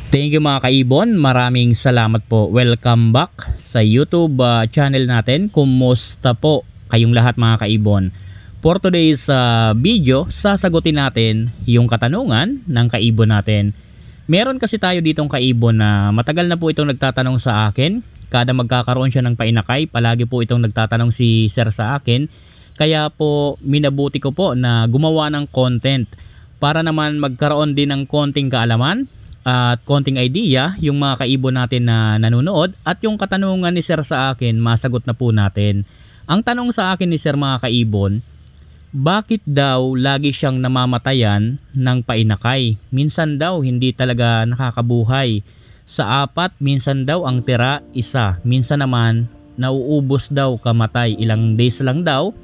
Thank you mga kaibon, maraming salamat po. Welcome back sa YouTube channel natin. Kumusta po kayong lahat mga kaibon? For today's video, sasagutin natin yung katanungan ng kaibon natin. Meron kasi tayo ditong kaibon na matagal na po itong nagtatanong sa akin. Kada magkakaroon siya ng painakay, palagi po itong nagtatanong si Sir sa akin. Kaya po minabuti ko po na gumawa ng content para naman magkaroon din ng konting kaalaman at konting idea yung mga kaibon natin na nanonood, at yung katanungan ni Sir sa akin masagot na po natin. Ang tanong sa akin ni Sir mga kaibon, bakit daw lagi siyang namamatayan ng painakay? Minsan daw hindi talaga nakakabuhay. Sa 4, minsan daw ang tira 1. Minsan naman nauubos daw kamatay. Ilang days lang daw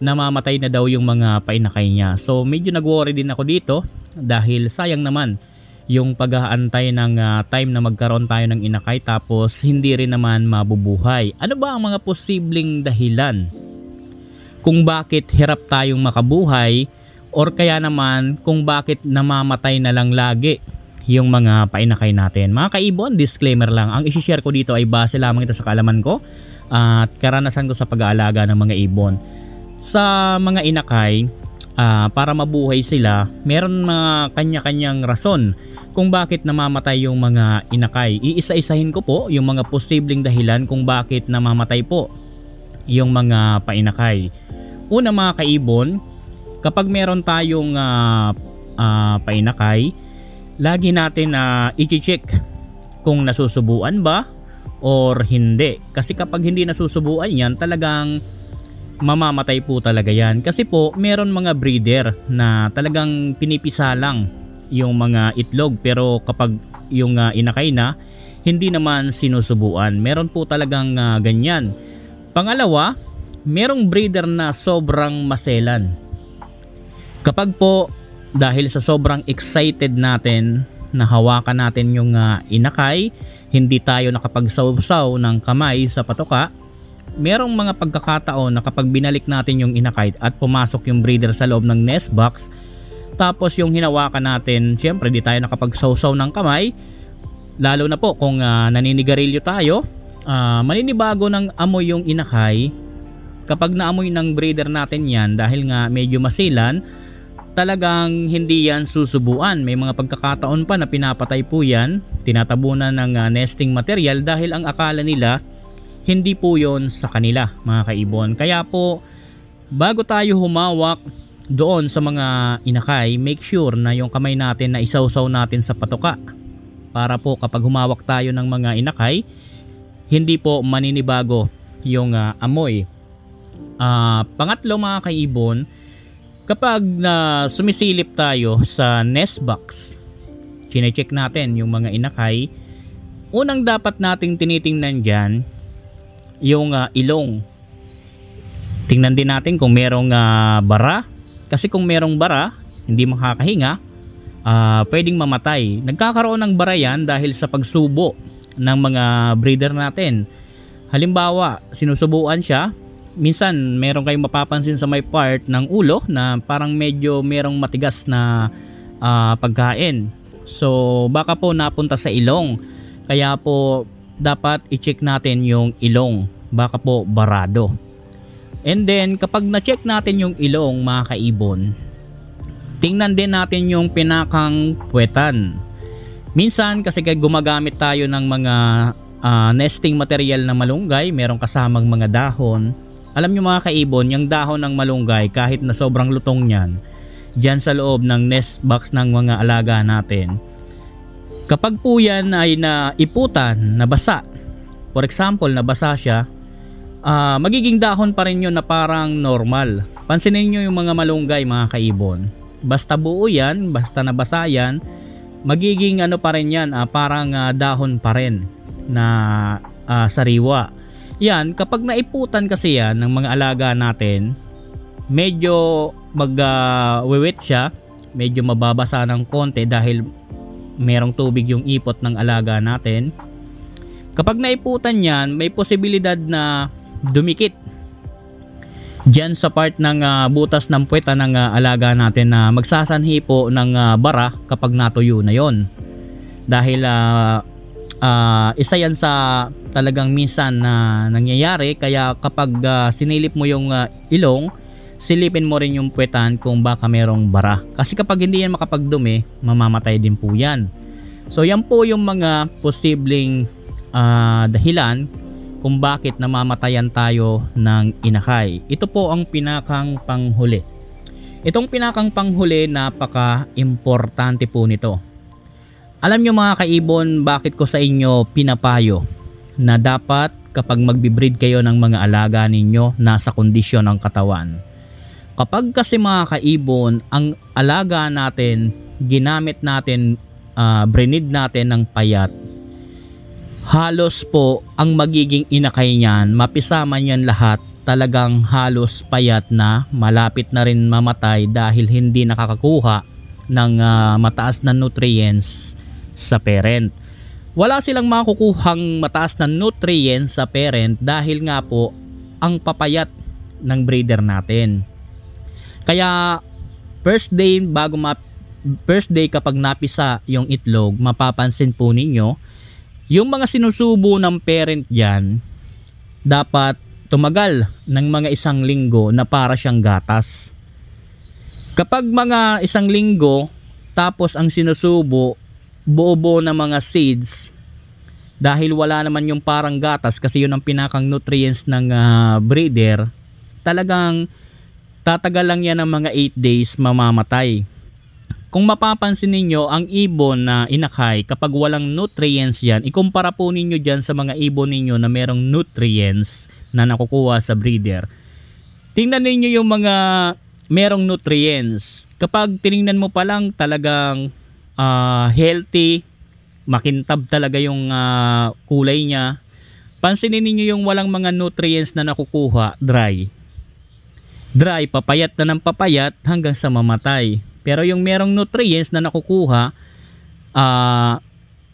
namamatay na daw yung mga painakay niya. So medyo nag-worry din ako dito dahil sayang naman yung pag-aantay ng time na magkaroon tayo ng inakay tapos hindi rin naman mabubuhay. Ano ba ang mga posibleng dahilan kung bakit hirap tayong makabuhay, or kaya naman kung bakit namamatay na lang lagi yung mga painakay natin? Mga kaibon, disclaimer lang, ang isi-share ko dito ay base lamang ito sa kaalaman ko at karanasan ko sa pag-aalaga ng mga ibon. Sa mga inakay, para mabuhay sila, meron mga kanya-kanyang rason kung bakit namamatay yung mga inakay. Iisa-isahin ko po yung mga posibleng dahilan kung bakit namamatay po yung mga painakay. Una mga kaibon, kapag meron tayong painakay, lagi natin i-check kung nasusubuan ba or hindi. Kasi kapag hindi nasusubuan yan, talagang mamamatay po talaga yan. Kasi po meron mga breeder na talagang pinipisa lang yung mga itlog, pero kapag yung inakay na, hindi naman sinusubuan. Meron po talagang ganyan. Pangalawa, merong breeder na sobrang maselan. Kapag po dahil sa sobrang excited natin na hawakan natin yung inakay, hindi tayo nakapagsawsaw ng kamay sa patoka, merong mga pagkakataon na kapag binalik natin yung inakay at pumasok yung breeder sa loob ng nest box, tapos yung hinawakan natin, syempre di tayo nakapagsawsaw ng kamay, lalo na po kung naninigarilyo tayo, maninibago ng amoy yung inakay. Kapag naamoy ng breeder natin yan, dahil nga medyo masilan, talagang hindi yan susubuan. May mga pagkakataon pa na pinapatay po yan, tinatabunan ng nesting material dahil ang akala nila hindi po yon sa kanila mga kaibon. Kaya po bago tayo humawak doon sa mga inakay, make sure na yung kamay natin na isawsaw natin sa patoka para po kapag humawak tayo ng mga inakay, hindi po maninibago yung amoy. Pangatlo mga kaibon, kapag sumisilip tayo sa nest box, chinecheck natin yung mga inakay, unang dapat nating tinitingnan dyan yung ilong. Tingnan din natin kung merong bara, kasi kung merong bara, hindi makakahinga, pwedeng mamatay. Nagkakaroon ng bara yan dahil sa pagsubo ng mga breeder natin. Halimbawa, sinusubuan siya, minsan meron kayong mapapansin sa may part ng ulo na parang medyo merong matigas na pagkain. So baka po napunta sa ilong. Kaya po dapat i-check natin yung ilong, baka po barado. And then kapag na-check natin yung ilong mga kaibon, tingnan din natin yung pinakang puwetan. Minsan kasi gumagamit tayo ng mga nesting material na malunggay, merong kasamang mga dahon. Alam nyo mga kaibon, yung dahon ng malunggay kahit na sobrang lutong yan, dyan sa loob ng nest box ng mga alaga natin, kapag po yan ay naiputan, nabasa, for example nabasa siya, magiging dahon pa rin yun na parang normal. Pansinin nyo yung mga malunggay mga kaibon, basta buo yan, basta nabasa yan, magiging ano pa rin yan, parang dahon pa rin na sariwa. Yan, kapag naiputan kasi yan ng mga alaga natin, medyo mag-wet siya, medyo mababasa ng konti dahil merong tubig yung ipot ng alaga natin. Kapag naiputan yan, may posibilidad na dumikit dyan sa part ng butas ng puweta ng alaga natin na magsasanhi po ng bara kapag natuyo na yon. dahil isa yan sa talagang minsan na nangyayari. Kaya kapag sinilip mo yung ilong, silipin mo rin yung puwetan kung baka merong bara, kasi kapag hindi yan makapagdumi, mamamatay din po yan. So yan po yung mga posibleng dahilan kung bakit namamatayan tayo ng inakay. Ito po ang pinakang panghuli. Itong pinakang panghuli, napaka-importante po nito. Alam nyo mga kaibon, bakit ko sa inyo pinapayo na dapat kapag magbe-breed kayo ng mga alaga ninyo, nasa kondisyon ang katawan. Kapag kasi mga kaibon, ang alaga natin, ginamit natin, brinid natin ng payat, halos po ang magiging inakay niyan, mapisama niyan lahat, talagang halos payat na, malapit na rin mamatay dahil hindi nakakakuha ng mataas na nutrients sa parent. Wala silang makukuhang mataas na nutrients sa parent dahil nga po ang papayat ng breeder natin. Kaya first day kapag napisa yung itlog, mapapansin po ninyo yung mga sinusubo ng parent dyan, dapat tumagal ng mga 1 linggo na para siyang gatas. Kapag mga 1 linggo tapos ang sinusubo buo-buo na mga seeds, dahil wala naman yung parang gatas kasi yun ang pinakang nutrients ng breeder, talagang tatagal lang yan ng mga 8 days, mamamatay. Kung mapapansin ninyo, ang ibon na inakay, kapag walang nutrients yan, ikumpara po ninyo dyan sa mga ibon ninyo na merong nutrients na nakukuha sa breeder. Tingnan ninyo yung mga merong nutrients. Kapag tiningnan mo pa lang, talagang healthy, makintab talaga yung kulay niya. Pansinin ninyo yung walang mga nutrients na nakukuha, dry. Dry, papayat na ng papayat hanggang sa mamatay. Pero yung merong nutrients na nakukuha,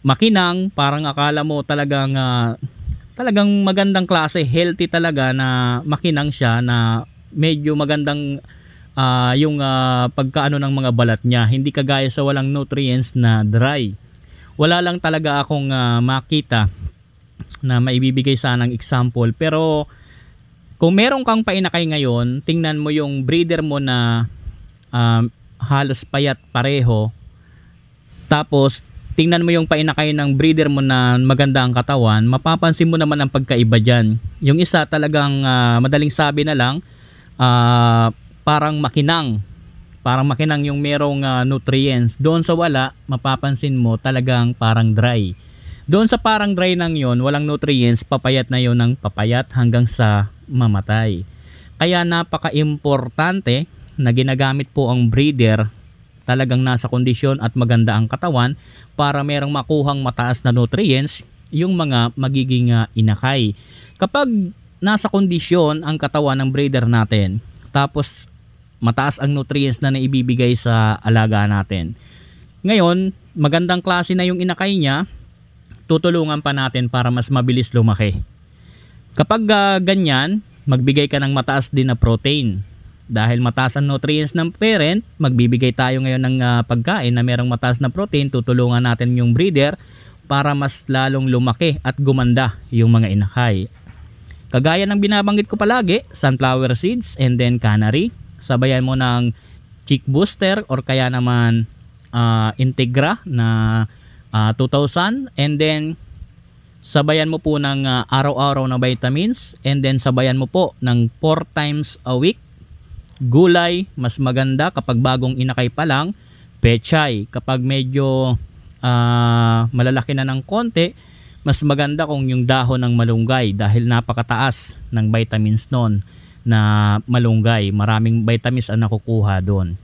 makinang, parang akala mo talagang magandang klase, healthy talaga na makinang siya, na medyo magandang yung pagkaano ng mga balat niya. Hindi kagaya sa walang nutrients na dry. Wala lang talaga akong makita na maibibigay sanang example. Pero kung meron kang painakay ngayon, tingnan mo yung breeder mo na halos payat pareho, tapos tingnan mo yung painakay ng breeder mo na maganda ang katawan, mapapansin mo naman ang pagkaiba dyan. Yung isa talagang madaling sabi na lang, parang makinang yung merong nutrients. Doon sa wala, mapapansin mo talagang parang dry. Doon sa parang dry nang yon, walang nutrients, papayat na yon ng papayat hanggang sa mamatay. Kaya napaka-importante na ginagamit po ang breeder, talagang nasa kondisyon at maganda ang katawan para merong makuhang mataas na nutrients yung mga magiging inakay. Kapag nasa kondisyon ang katawan ng breeder natin, tapos mataas ang nutrients na naibibigay sa alaga natin, ngayon magandang klase na yung inakay niya, tutulungan pa natin para mas mabilis lumaki. Kapag ganyan, magbigay ka ng mataas din na protein. Dahil mataas ang nutrients ng parent, magbibigay tayo ngayon ng pagkain na merong mataas na protein. Tutulungan natin yung breeder para mas lalong lumaki at gumanda yung mga inakay. Kagaya ng binabanggit ko palagi, sunflower seeds and then canary. Sabayan mo ng chick booster or kaya naman integra na 2,000, and then sabayan mo po ng araw-araw na vitamins, and then sabayan mo po ng 4 times a week. Gulay, mas maganda kapag bagong inakay pa lang. Pechay, kapag medyo malalaki na ng konti, mas maganda kung yung dahon ng malunggay dahil napakataas ng vitamins nun na malunggay. Maraming vitamins ang nakukuha doon.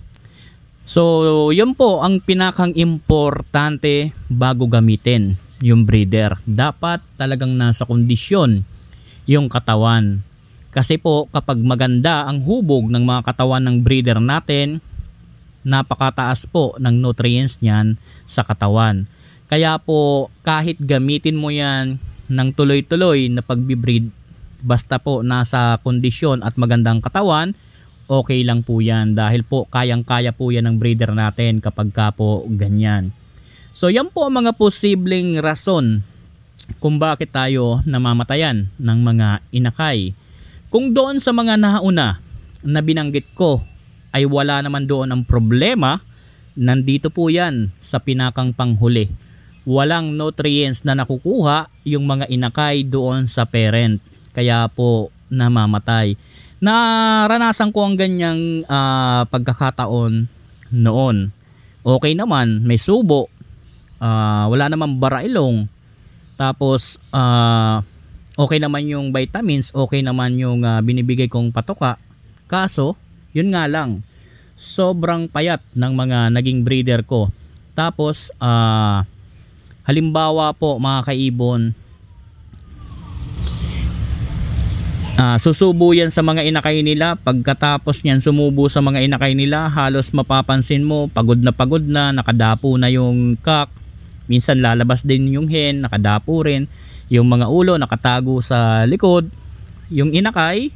So, yun po ang pinakang importante bago gamitin yung breeder. Dapat talagang nasa kondisyon yung katawan. Kasi po kapag maganda ang hubog ng mga katawan ng breeder natin, napakataas po ng nutrients niyan sa katawan. Kaya po kahit gamitin mo yan ng tuloy-tuloy na pagbibreed, basta po nasa kondisyon at magandang katawan, okay lang po yan. Dahil po kayang-kaya po yan ng breeder natin kapag ka po ganyan. So yan po ang mga posibleng rason kung bakit tayo namamatayan ng mga inakay. Kung doon sa mga nauna na binanggit ko ay wala naman doon ang problema, nandito po yan sa pinakang panghuli. Walang nutrients na nakukuha yung mga inakay doon sa parent. Kaya po namamatay. Naranasan ko ang ganyang pagkakataon noon. Okay naman, may subo. Wala namang barailong. Tapos okay naman yung vitamins, okay naman yung binibigay kong patoka. Kaso, yun nga lang, sobrang payat ng mga naging breeder ko. Tapos halimbawa po mga kaibon, susubo yan sa mga inakay nila. Pagkatapos niyan sumubo sa mga inakay nila, halos mapapansin mo pagod na, nakadapo na yung cock. Minsan lalabas din yung hen, nakadapo rin. Yung mga ulo nakatago sa likod. Yung inakay,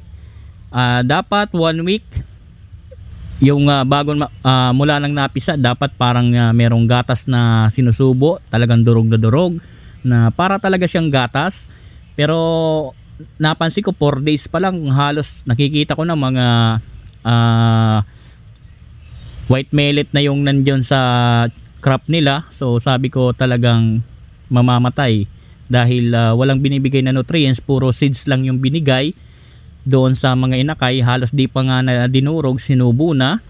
dapat 1 week. Yung bago mula nang napisa, dapat parang merong gatas na sinusubo. Talagang durog na durog. Na para talaga siyang gatas. Pero napansin ko 4 days pa lang halos nakikita ko na mga white millet na yung nandiyon sa crop nila. So sabi ko talagang mamamatay dahil walang binibigay na nutrients, puro seeds lang yung binigay doon sa mga inakay. Halos di pa nga na dinurog, sinubo na.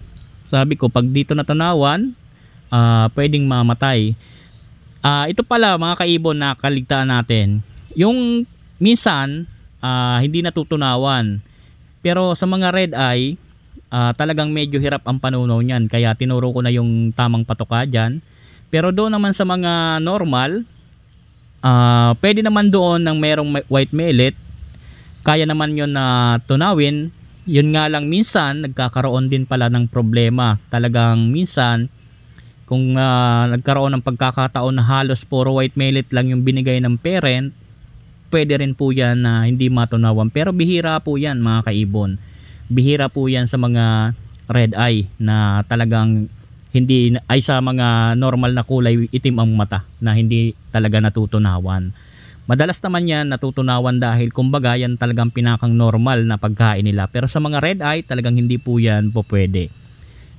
Sabi ko pag dito natunawan, pwedeng mamatay. Ito pala mga kaibon na kaligtaan natin, yung minsan hindi natutunawan, pero sa mga red eye talagang medyo hirap ang panunaw niyan, kaya tinuro ko na yung tamang patoka dyan. Pero doon naman sa mga normal, pwede naman doon ng merong white millet, kaya naman yun na tunawin. Yun nga lang minsan nagkakaroon din pala ng problema. Talagang minsan kung nagkaroon ng pagkakataon na halos puro white millet lang yung binigay ng parent, pwede rin po yan na hindi matunawan. Pero bihira po yan mga kaibon. Bihira po yan sa mga red eye na talagang hindi ay sa mga normal na kulay itim ang mata na hindi talaga natutunawan. Madalas naman yan natutunawan dahil kumbaga yan talagang pinakang normal na pagkain nila. Pero sa mga red eye talagang hindi po yan po pwede.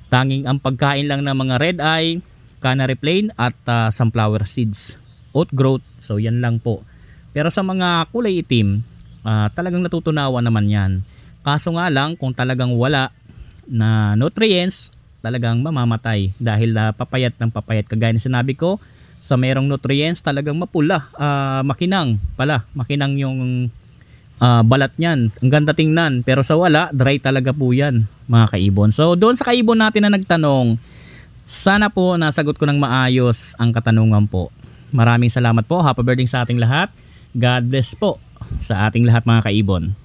Tanging ang pagkain lang ng mga red eye, canary plain at sunflower seeds, oat growth. So yan lang po. Pero sa mga kulay itim, talagang natutunawan naman yan. Kaso nga lang kung talagang wala na nutrients, talagang mamamatay dahil papayat ng papayat. Kagaya na sinabi ko, sa merong nutrients talagang mapula, makinang pala, makinang yung balat niyan. Ang ganda tingnan, pero sa wala, dry talaga po yan mga kaibon. So doon sa kaibon natin na nagtanong, sana po nasagot ko ng maayos ang katanungan po. Maraming salamat po. Happy birthday sa ating lahat. God bless po sa ating lahat mga kaibon.